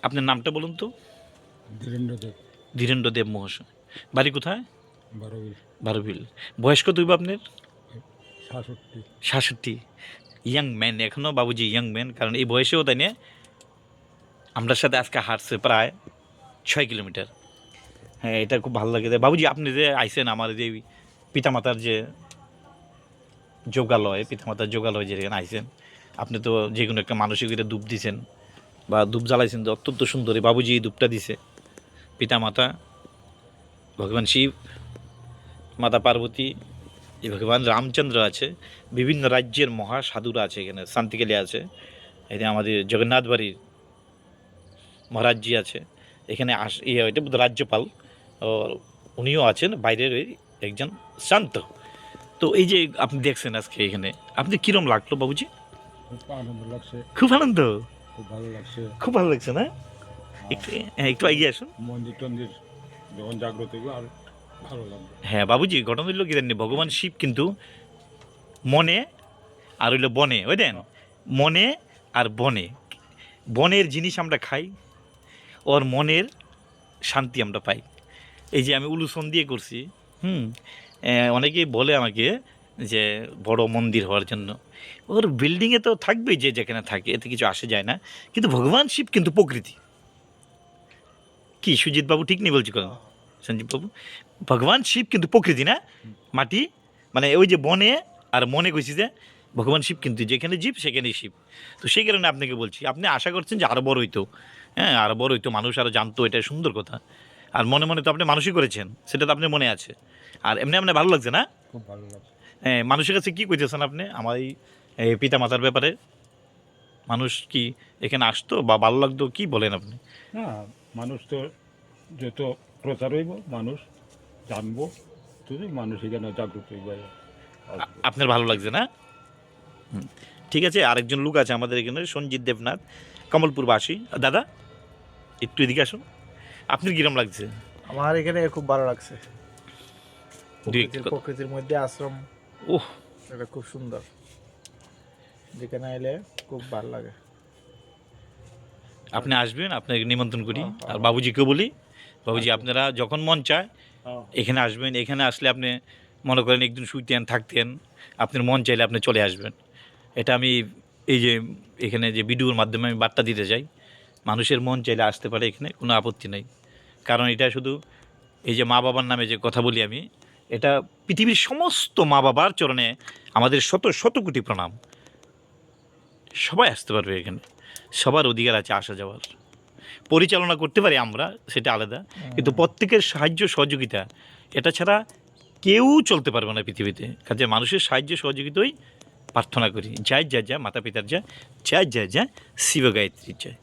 আপনার নামটা বলুন তো? ধীরেন্দ্র দেব। ধীরেন্দ্র দেব মহাশয়। বাড়ি কোথায়? 12 বারোবিল। বয়স কত হইব আপনার? 66। 66। ইয়াং ম্যান এখনও বাবুজি, ইয়াং ম্যান। কারণ এই বয়সেও তাই না আমরার সাথে আজকে হাঁটছে প্রায় 6 কিলোমিটার। হ্যাঁ, এটা খুব ভালো লাগে। বাবুজি আপনি যে আইসেন আমার যে পিতামাতার যে পিতামাতার যোগালয় যেখানে আইসেন, আপনি তো যে কোনো একটা মানসিকতা ধূপ দিছেন বা ধূপ জ্বালাইছেন, তো অত্যন্ত সুন্দর। বাবুজি এই ধূপটা দিছে। পিতামাতা ভগবান শিব, মাতা পার্বতী, এই ভগবান রামচন্দ্র আছে, বিভিন্ন রাজ্যের মহা সাধুরা আছে, এখানে শান্তিকেলে আছে, এই যে আমাদের জগন্নাথ বাড়ির মহারাজজি আছে এখানে। এটা বোধ রাজ্যপাল, ও উনিও আছেন, বাইরের ওই একজন শান্ত। তো এই যে আপনি দেখছেন আজকে এখানে, আপনি কিরম লাগলো বাবুজি? খুব আনন্দ লাগছে, খুব আনন্দ, খুব ভালো লাগছে। খুব ভালো লাগছে না? একটু একটু এগিয়ে আসুন। মন্দির টন্দির যখন জাগ্রত হইব আর ভালো লাগবে। হ্যাঁ বাবুজি, ঘটনা হইল কি জানি, ভগবান শিব কিন্তু মনে আর হইলো বনে, ওই দেন মনে আর বনে, বনের জিনিস আমরা খাই, ওর মনের শান্তি আমরা পাই। এই যে আমি উলুসন দিয়ে করছি, অনেকেই বলে আমাকে যে বড় মন্দির হওয়ার জন্য, ওর বিল্ডিংয়ে তো থাকবেই, যে যেখানে থাকে এতে কিছু আসে যায় না, কিন্তু ভগবান শিব কিন্তু প্রকৃতি। কি সুজিত বাবু ঠিক নেই বলছি কেন? সঞ্জীব বাবু, ভগবান শিব কিন্তু প্রকৃতি না, মাটি, মানে ওই যে বনে আর মনে কইছি যে ভগবান শিব কিন্তু যেখানে জীব সেখানেই শিব। তো সেই কারণে আপনাকে বলছি, আপনি আশা করছেন যে আরও বড় হইতো, হ্যাঁ আরও বড় হইতো, মানুষ আরও জানতো, এটা সুন্দর কথা। আর মনে মনে তো আপনি মানুষই করেছেন, সেটা তো আপনার মনে আছে। আর এমনি আপনার ভালো লাগছে না? খুব ভালো লাগছে। হ্যাঁ, মানুষের কাছে কী কইতেছেন আপনি আমার এই পিতা মাতার ব্যাপারে? মানুষ কি এখানে আসতো বা ভালো লাগতো, কি বলেন আপনি? না, মানুষ তো যত প্রচার হইব মানুষ জানবো, শুধু মানুষ এখানে জাগ্রত হইব। আপনার ভালো লাগছে না? ঠিক আছে, আরেকজন লোক আছে আমাদের এখানে, সঞ্জিত দেবনাথ, কমলপুরবাসী। দাদা একটু এদিকে আসুন, আপনার কিরম লাগছে? আমার এখানে খুব ভালো লাগছে। দুই একটি কথা। প্রকৃতির মধ্যে আশ্রম, ওহ, এটা খুব সুন্দর। যেখানে এলে খুব ভালো লাগে। আপনি আসবেন, আপনাকে নিমন্ত্রণ করি। আর বাবুজিকেও বলি, বাবুজি আপনারা যখন মন চায় এখানে আসবেন। এখানে আসলে আপনি মনে করেন একদিন শুইতেন থাকতেন, আপনার মন চাইলে আপনি চলে আসবেন। এটা আমি এই যে এখানে যে ভিডিওর মাধ্যমে আমি বার্তা দিতে চাই, মানুষের মন চাইলে আসতে পারে এখানে, কোনো আপত্তি নেই। কারণ এটা শুধু এই যে মা বাবার নামে যে কথা বলি আমি, এটা পৃথিবীর সমস্ত মা বাবার চরণে আমাদের শত শত কোটি প্রণাম। সবাই আসতে পারবে এখানে, সবার অধিকার আছে আসা যাওয়ার। পরিচালনা করতে পারি আমরা, সেটা আলাদা, কিন্তু প্রত্যেকের সাহায্য সহযোগিতা এটা ছাড়া কেউ চলতে পারবে না পৃথিবীতে। কাজে মানুষের সাহায্য সহযোগিতাই প্রার্থনা করি। জয় জয় জয় মাতা পিতার জয়, জয় জয় জয় শিব গায়ত্রীর জয়।